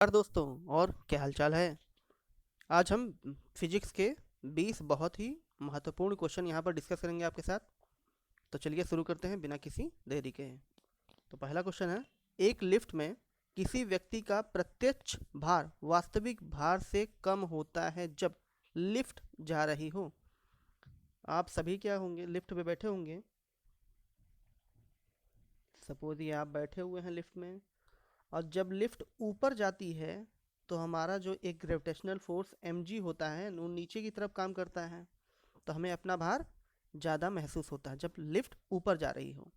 नमस्कार दोस्तों। और क्या हालचाल है। आज हम फिजिक्स के 20 बहुत ही महत्वपूर्ण क्वेश्चन यहाँ पर डिस्कस करेंगे आपके साथ। तो चलिए शुरू करते हैं बिना किसी देरी के। तो पहला क्वेश्चन है, एक लिफ्ट में किसी व्यक्ति का प्रत्यक्ष भार वास्तविक भार से कम होता है जब लिफ्ट जा रही हो। आप सभी क्या होंगे, लिफ्ट में बैठे होंगे। सपोज ये आप बैठे हुए हैं लिफ्ट में, और जब लिफ्ट ऊपर जाती है तो हमारा जो एक ग्रेविटेशनल फोर्स mg होता है वो नीचे की तरफ काम करता है। तो हमें अपना भार ज़्यादा महसूस होता है जब लिफ्ट ऊपर जा रही हो।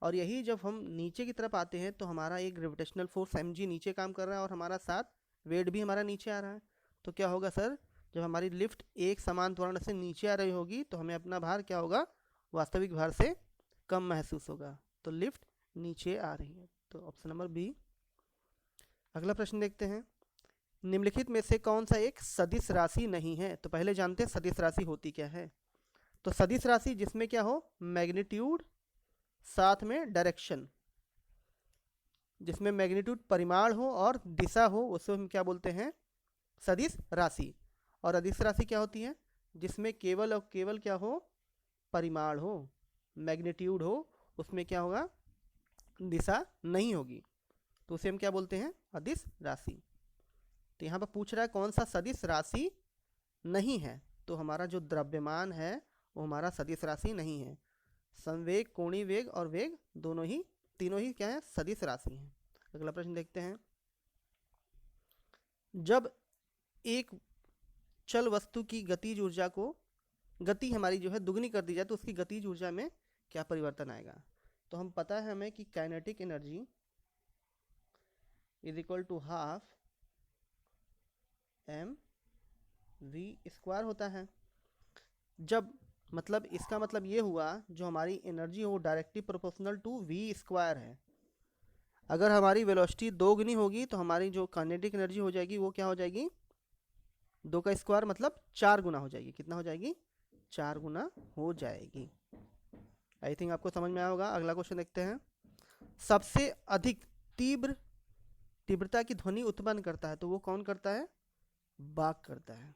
और यही जब हम नीचे की तरफ आते हैं तो हमारा एक ग्रेविटेशनल फोर्स mg नीचे काम कर रहा है और हमारा साथ वेट भी हमारा नीचे आ रहा है। तो क्या होगा सर, जब हमारी लिफ्ट एक समान त्वरण से नीचे आ रही होगी तो हमें अपना भार क्या होगा, वास्तविक भार से कम महसूस होगा। तो लिफ्ट नीचे आ रही है, तो ऑप्शन नंबर बी। अगला प्रश्न देखते हैं, निम्नलिखित में से कौन सा एक सदिश राशि नहीं है। तो पहले जानते हैं सदिश राशि होती क्या है। तो सदिश राशि जिसमें क्या हो, मैग्नीट्यूड साथ में डायरेक्शन, जिसमें मैग्नीट्यूड परिमाण हो और दिशा हो, उसे हम क्या बोलते हैं, सदिश राशि। और अदिश राशि क्या होती है, जिसमें केवल और केवल क्या हो, परिमाण हो, मैग्नीट्यूड हो, उसमें क्या होगा, दिशा नहीं होगी। तो उसे हम क्या बोलते हैं, अदिश राशि। तो यहाँ पर पूछ रहा है कौन सा सदिश राशि नहीं है। तो हमारा जो द्रव्यमान है वो हमारा सदिश राशि नहीं है। संवेग, कोणीय वेग और वेग दोनों ही, तीनों ही क्या है, सदिश राशि हैं। अगला प्रश्न देखते हैं, जब एक चल वस्तु की गतिज ऊर्जा को, गति हमारी जो है दुगनी कर दी जाए तो उसकी गतिज ऊर्जा में क्या परिवर्तन आएगा। तो हम पता है हमें कि kinetic energy is equal to half M V square होता है। जब मतलब इसका मतलब ये हुआ, जो हमारी एनर्जी हो वो directly proportional to V square है। अगर हमारी वेलोसिटी दो गुनी होगी तो हमारी जो काइनेटिक एनर्जी हो जाएगी वो क्या हो जाएगी, दो का स्क्वायर मतलब चार गुना हो जाएगी। कितना हो जाएगी, चार गुना हो जाएगी। आई थिंक आपको समझ में आया होगा। अगला क्वेश्चन देखते हैं, सबसे अधिक तीव्र तीव्रता की ध्वनि उत्पन्न करता है तो वो कौन करता है, बाघ करता है।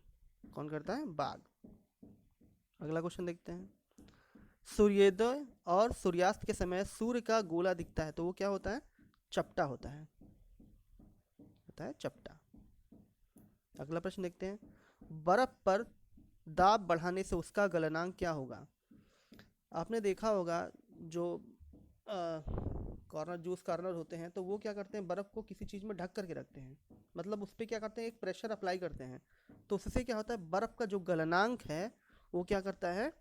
कौन करता है, बाघ। अगला क्वेश्चन देखते हैं, सूर्योदय और सूर्यास्त के समय सूर्य का गोला दिखता है तो वो क्या होता है, चपटा होता है, चपटा। अगला प्रश्न देखते हैं, बर्फ पर दाब बढ़ाने से उसका गलनांक क्या होगा। आपने देखा होगा जो कॉर्नर, जूस कॉर्नर होते हैं तो वो क्या करते हैं, बर्फ को किसी चीज़ में ढक करके रखते हैं। मतलब उस पर क्या करते हैं, एक प्रेशर अप्लाई करते हैं। तो उससे क्या होता है, बर्फ का जो गलनांक है वो क्या करता है,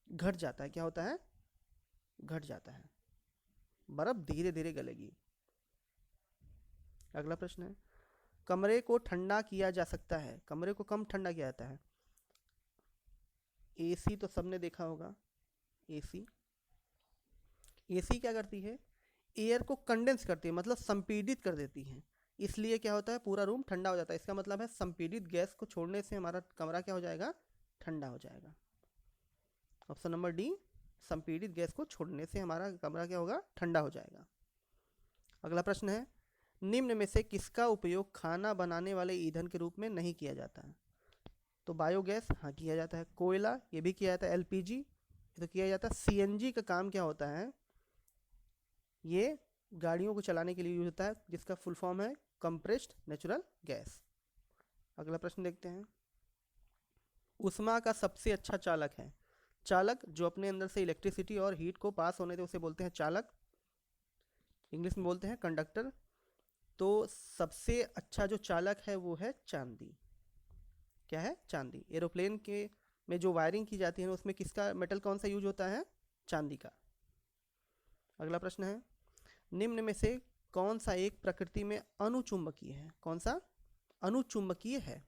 घट जाता है। क्या होता है, घट जाता है। बर्फ धीरे धीरे गलेगी। अगला प्रश्न है, कमरे को ठंडा किया जा सकता है, कमरे को कम ठंडा किया जाता है। एसी तो सबने देखा होगा। एसी, एसी क्या करती है, एयर को कंडेंस करती है, मतलब संपीड़ित कर देती है। इसलिए क्या होता है, पूरा रूम ठंडा हो जाता है। इसका मतलब है संपीड़ित गैस को छोड़ने से हमारा कमरा क्या हो जाएगा, ठंडा हो जाएगा। ऑप्शन नंबर डी, संपीड़ित गैस को छोड़ने से हमारा कमरा क्या होगा, ठंडा हो जाएगा। अगला प्रश्न है, निम्न में से किसका उपयोग खाना बनाने वाले ईंधन के रूप में नहीं किया जाता है। तो बायोगैस, हाँ किया जाता है। कोयला, ये भी किया जाता है। एलपीजी, ये तो किया जाता है। सीएनजी का काम क्या होता है, ये गाड़ियों को चलाने के लिए यूज होता है, जिसका फुल फॉर्म है कंप्रेस्ड नेचुरल गैस। अगला प्रश्न देखते हैं, उष्मा का सबसे अच्छा चालक है। चालक जो अपने अंदर से इलेक्ट्रिसिटी और हीट को पास होने दे उसे बोलते हैं चालक, इंग्लिश में बोलते हैं कंडक्टर। तो सबसे अच्छा जो चालक है वो है चांदी। क्या है, चांदी। एरोप्लेन के में जो वायरिंग की जाती है उसमें किसका मेटल कौन सा यूज होता है, चांदी का। अगला प्रश्न है, निम्न में से कौन सा एक प्रकृति में अनुचुंबकीय है। कौन सा, अनुचुंबकीय है।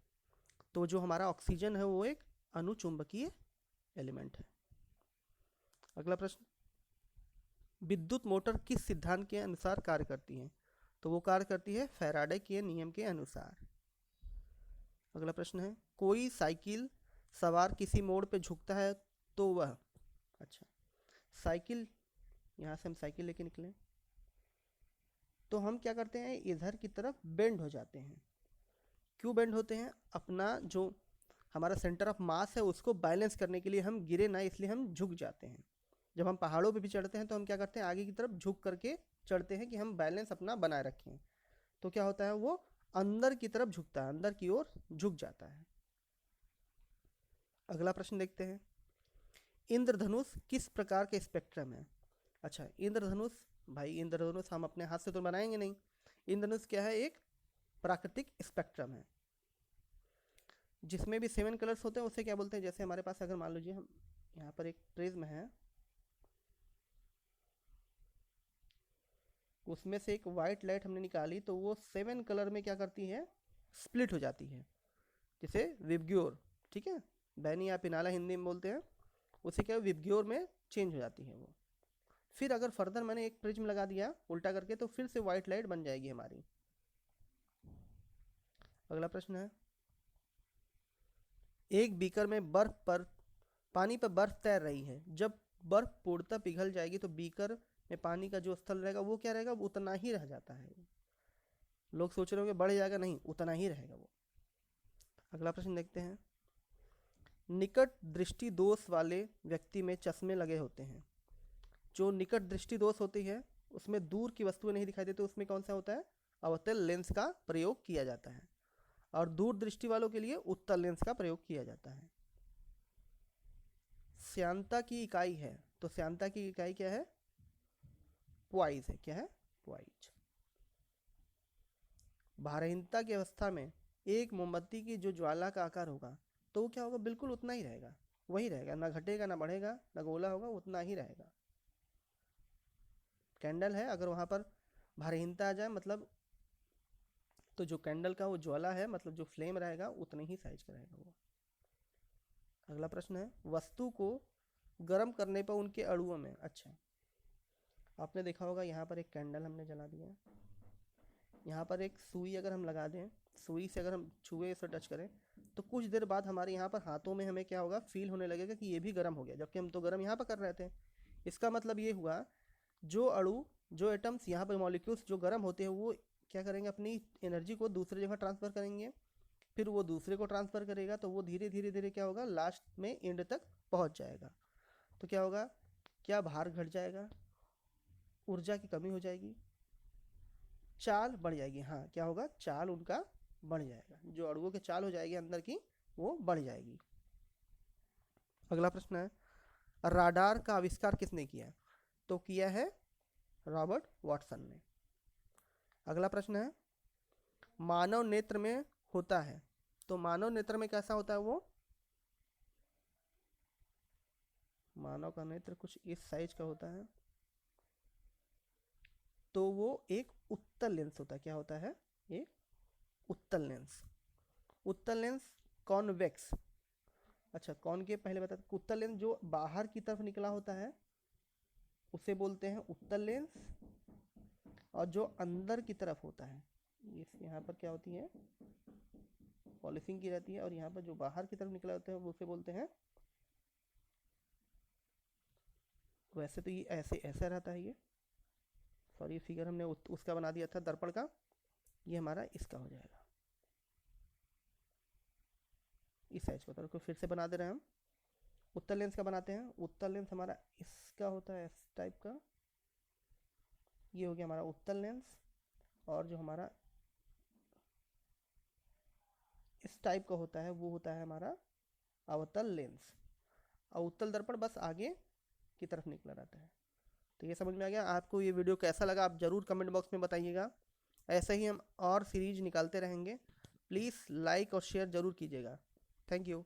तो जो हमारा ऑक्सीजन है वो एक अनुचुंबकीय एलिमेंट है। अगला प्रश्न, विद्युत मोटर किस सिद्धांत के अनुसार कार्य करती है। तो वो कार्य करती है फैराडे के नियम के अनुसार। अगला प्रश्न है, कोई साइकिल सवार किसी मोड़ पे झुकता है तो वह, अच्छा, साइकिल, यहाँ से हम साइकिल लेके निकले तो हम क्या करते हैं, इधर की तरफ बेंड हो जाते हैं। क्यों बेंड होते हैं, अपना जो हमारा सेंटर ऑफ मास है उसको बैलेंस करने के लिए, हम गिरे ना इसलिए हम झुक जाते हैं। जब हम पहाड़ों पे भी चढ़ते हैं तो हम क्या करते हैं, आगे की तरफ झुक करके चढ़ते हैं कि हम बैलेंस अपना बनाए रखें। तो क्या होता है, वो अंदर की तरफ झुकता है, अंदर की ओर झुक जाता है। अगला प्रश्न देखते हैं, इंद्रधनुष किस प्रकार के स्पेक्ट्रम है। अच्छा, इंद्रधनुष, भाई इंद्रधनुष हम अपने हाथ से तो बनाएंगे नहीं। इंद्रधनुष क्या है, एक प्राकृतिक स्पेक्ट्रम है जिसमें भी 7 कलर्स होते हैं। उसे क्या बोलते हैं, जैसे हमारे पास अगर मान लीजिए हम यहाँ पर एक प्रिज्म है, उसमें से एक वाइट लाइट हमने निकाली तो वो 7 कलर में क्या करती है, स्प्लिट हो जाती है, जिसे विबग्योर, ठीक है, बैनी या पिनाला हिंदी में बोलते हैं, उसे क्या विबग्योर में चेंज हो जाती है वो। फिर अगर फर्दर मैंने एक प्रिज्म लगा दिया उल्टा करके तो फिर से वाइट लाइट बन जाएगी हमारी। अगला प्रश्न है, एक बीकर में बर्फ पर पानी पर बर्फ तैर रही है, जब बर्फ पूर्णतः पिघल जाएगी तो बीकर में पानी का जो स्थल रहेगा वो क्या रहेगा, वो उतना ही रह जाता है। लोग सोच रहे होंगे बढ़ जाएगा, नहीं, उतना ही रहेगा वो। अगला प्रश्न देखते हैं, निकट दृष्टि दोष वाले व्यक्ति में चश्मे लगे होते हैं। जो निकट दृष्टि दोष होती है उसमें दूर की वस्तुएं नहीं दिखाई देती, उसमें कौन सा होता है, अवतल लेंस का प्रयोग किया जाता है, और दूर दृष्टि वालों के लिए उत्तल लेंस का प्रयोग किया जाता है। श्यानता की इकाई है, तो श्यानता की इकाई क्या है, प्वाइज है, क्या है, प्वाइज। भारहीनता की अवस्था में एक मोमबत्ती की जो ज्वाला का आकार होगा तो वो क्या होगा, बिल्कुल उतना ही रहेगा, वही रहेगा, ना घटेगा ना बढ़ेगा ना गोला होगा, उतना ही रहेगा। कैंडल है, अगर वहाँ पर भारहीनता आ जाए मतलब, तो जो कैंडल का वो ज्वाला है मतलब जो फ्लेम रहेगा उतने ही साइज का रहेगा वो। अगला प्रश्न है, वस्तु को गर्म करने पर उनके अणुओं में, अच्छा आपने देखा होगा यहाँ पर एक कैंडल हमने जला दिया, यहाँ पर एक सुई अगर हम लगा दें, सुई से अगर हम छुए से टच करें तो कुछ देर बाद हमारे यहाँ पर हाथों में हमें क्या होगा, फील होने लगेगा कि ये भी गर्म हो गया, जबकि हम तो गर्म यहाँ पर कर रहे थे। इसका मतलब ये हुआ, जो अणु, जो एटम्स यहाँ पर मॉलिक्यूल्स जो गर्म होते हैं वो क्या करेंगे, अपनी एनर्जी को दूसरी जगह ट्रांसफ़र करेंगे, फिर वो दूसरे को ट्रांसफ़र करेगा तो वो धीरे धीरे धीरे क्या होगा, लास्ट में एंड तक पहुँच जाएगा। तो क्या होगा, क्या भार घट जाएगा, ऊर्जा की कमी हो जाएगी, चाल बढ़ जाएगी। हाँ, क्या होगा, चाल उनका बढ़ जाएगा, जो अणुओं की चाल हो जाएगी अंदर की वो बढ़ जाएगी। अगला प्रश्न है, राडार का आविष्कार किसने किया, तो किया है रॉबर्ट वाटसन ने। अगला प्रश्न है, मानव नेत्र में होता है, तो मानव नेत्र में कैसा होता है वो, मानव का नेत्र कुछ इस साइज का होता है, तो वो एक उत्तल लेंस होता है। क्या होता है, एक उत्तल लेंस। उत्तल लेंस कॉन्वेक्स, अच्छा कौन के पहले बता, उत्तल लेंस जो बाहर की तरफ निकला होता है उसे बोलते हैं उत्तल लेंस, और जो अंदर की तरफ होता है, इस यहाँ पर क्या होती है, पॉलिशिंग की रहती है, और यहाँ पर जो बाहर की तरफ निकला होता है उसे बोलते हैं, वैसे तो ये ऐसे ऐसा रहता है, ये सॉरी फिगर हमने उसका बना दिया था दर्पण का, ये हमारा इसका हो जाएगा, इस साइज का। तो फिर से बना दे रहे हैं हम, उत्तल लेंस का बनाते हैं। उत्तल लेंस हमारा इसका होता है, इस टाइप का, ये हो गया हमारा उत्तल लेंस, और जो हमारा इस टाइप का होता है वो होता है हमारा अवतल लेंस, और उत्तल दर्पण बस आगे की तरफ निकला रहता है। तो ये समझ में आ गया। आपको ये वीडियो कैसा लगा आप ज़रूर कमेंट बॉक्स में बताइएगा। ऐसे ही हम और सीरीज निकालते रहेंगे, प्लीज़ लाइक और शेयर ज़रूर कीजिएगा। Thank you.